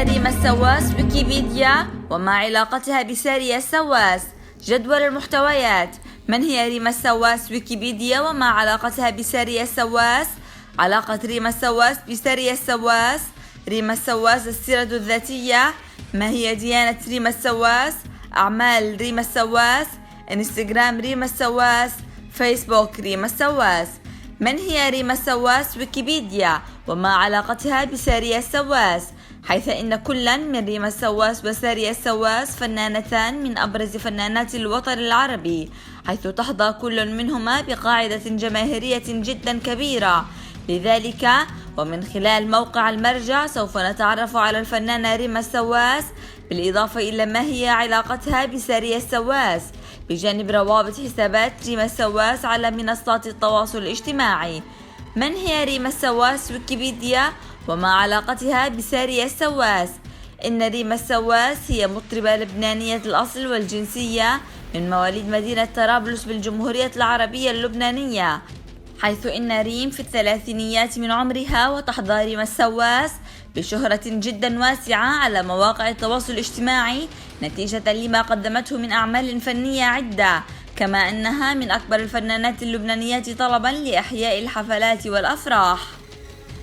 هي ريما السواس ويكيبيديا وما علاقتها بسارية السواس؟ جدول المحتويات. من هي ريما السواس ويكيبيديا وما علاقتها بسارية السواس؟ علاقة ريما السواس بسارية السواس. ريما السواس السيرة الذاتية. ما هي ديانة ريما السواس؟ أعمال ريما السواس. انستغرام ريما السواس. فيسبوك ريما السواس. من هي ريما السواس ويكيبيديا وما علاقتها بسارية السواس؟ حيث إن كلا من ريما السواس وسارية السواس فنانتان من أبرز فنانات الوطن العربي، حيث تحظى كل منهما بقاعدة جماهيرية جدا كبيرة. لذلك ومن خلال موقع المرجع سوف نتعرف على الفنانة ريما السواس، بالإضافة إلى ما هي علاقتها بسارية السواس، بجانب روابط حسابات ريما السواس على منصات التواصل الاجتماعي. من هي ريما السواس ويكيبيديا وما علاقتها بسارية السواس؟ إن ريما السواس هي مطربة لبنانية الأصل والجنسية من مواليد مدينة طرابلس بالجمهورية العربية اللبنانية، حيث إن ريم في الثلاثينيات من عمرها، وتحظى ريما السواس بشهرة جدا واسعة على مواقع التواصل الاجتماعي نتيجة لما قدمته من أعمال فنية عدة، كما أنها من أكبر الفنانات اللبنانيات طلبا لإحياء الحفلات والأفراح.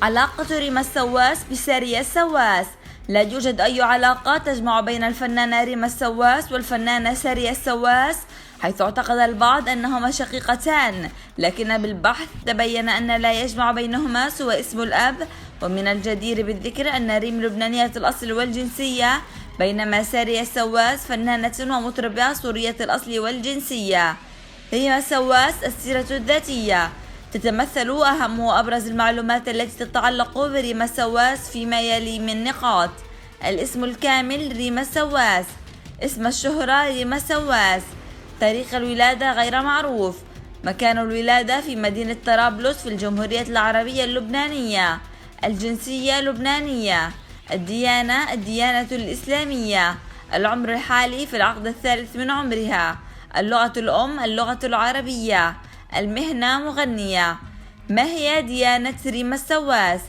علاقة ريما السواس بسارية السواس. لا يوجد أي علاقة تجمع بين الفنانة ريما السواس والفنانة سارية السواس، حيث اعتقد البعض أنهما شقيقتان، لكن بالبحث تبين أن لا يجمع بينهما سوى اسم الأب. ومن الجدير بالذكر أن ريم لبنانية الأصل والجنسية، بينما سارية السواس فنانة ومطربة سورية الأصل والجنسية. ريما السواس السيرة الذاتية. تتمثل أهم وأبرز المعلومات التي تتعلق بريما السواس فيما يلي من نقاط: الاسم الكامل ريما السواس، اسم الشهرة ريما السواس، تاريخ الولادة غير معروف، مكان الولادة في مدينة طرابلس في الجمهورية العربية اللبنانية، الجنسية لبنانية، الديانة الإسلامية، العمر الحالي في العقد الثالث من عمرها، اللغة الأم اللغة العربية، المهنة مغنية. ما هي ديانة ريما السواس؟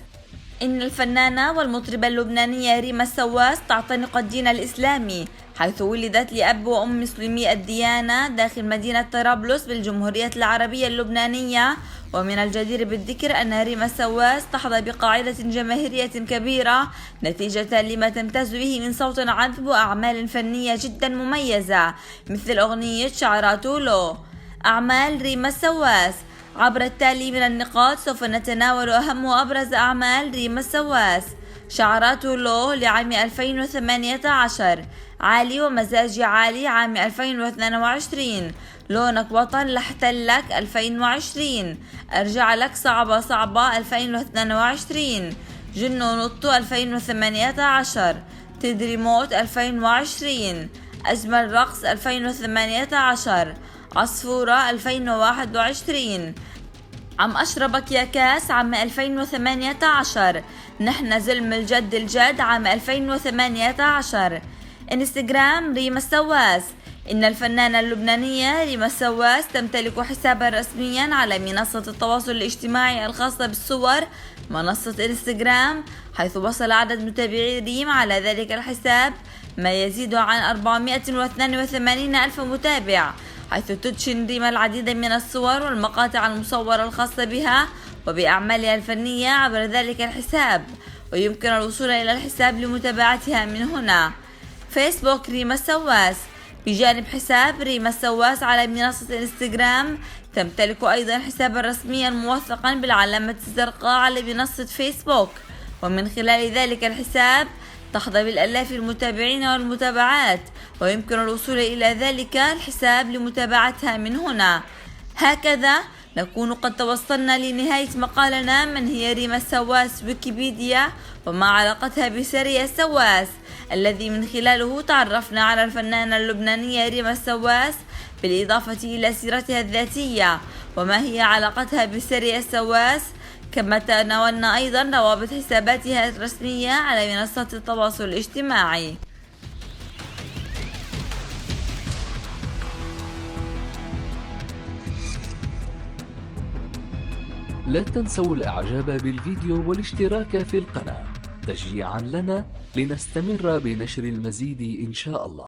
إن الفنانة والمطربة اللبنانية ريما السواس تعتنق الدين الإسلامي، حيث ولدت لأب وأم مسلمي الديانة داخل مدينة طرابلس بالجمهورية العربية اللبنانية. ومن الجدير بالذكر أن ريما السواس تحظى بقاعدة جماهيرية كبيرة نتيجة لما تمتاز به من صوت عذب وأعمال فنية جدا مميزة، مثل أغنية شعراته له. أعمال ريما السواس. عبر التالي من النقاط سوف نتناول أهم وأبرز أعمال ريما السواس. شعراته له لعام 2018، عالي ومزاجي عالي عام 2022، لونك وطن لاحتلك 2020، أرجع لك صعبة صعبة 2022، جنو نطو 2018، تدري موت 2020، أجمل رقص 2018، عصفورة 2021، عم أشربك يا كاس عام 2018، نحن زلم الجد الجد عام 2018. انستغرام ريما السواس. إن الفنانة اللبنانية ريما السواس تمتلك حسابا رسميا على منصة التواصل الاجتماعي الخاصة بالصور، منصة انستغرام، حيث وصل عدد متابعي ريم على ذلك الحساب ما يزيد عن 482 ألف متابع، حيث تدشن ريما العديد من الصور والمقاطع المصورة الخاصة بها وبأعمالها الفنية عبر ذلك الحساب، ويمكن الوصول إلى الحساب لمتابعتها من هنا. فيسبوك ريما السواس. بجانب حساب ريما السواس على منصة انستغرام، تمتلك أيضا حسابا رسميا موثقا بالعلامة الزرقاء على منصة فيسبوك، ومن خلال ذلك الحساب تحظى بالآلاف المتابعين والمتابعات، ويمكن الوصول إلى ذلك الحساب لمتابعتها من هنا. هكذا نكون قد توصلنا لنهاية مقالنا من هي ريما السواس ويكيبيديا وما علاقتها بسارية السواس، الذي من خلاله تعرفنا على الفنانة اللبنانية ريما السواس، بالإضافة إلى سيرتها الذاتية وما هي علاقتها بسارية السواس، كما تناولنا أيضا روابط حساباتها الرسمية على منصات التواصل الاجتماعي. لا تنسوا الإعجاب بالفيديو والاشتراك في القناة. تشجيعا لنا لنستمر بنشر المزيد إن شاء الله.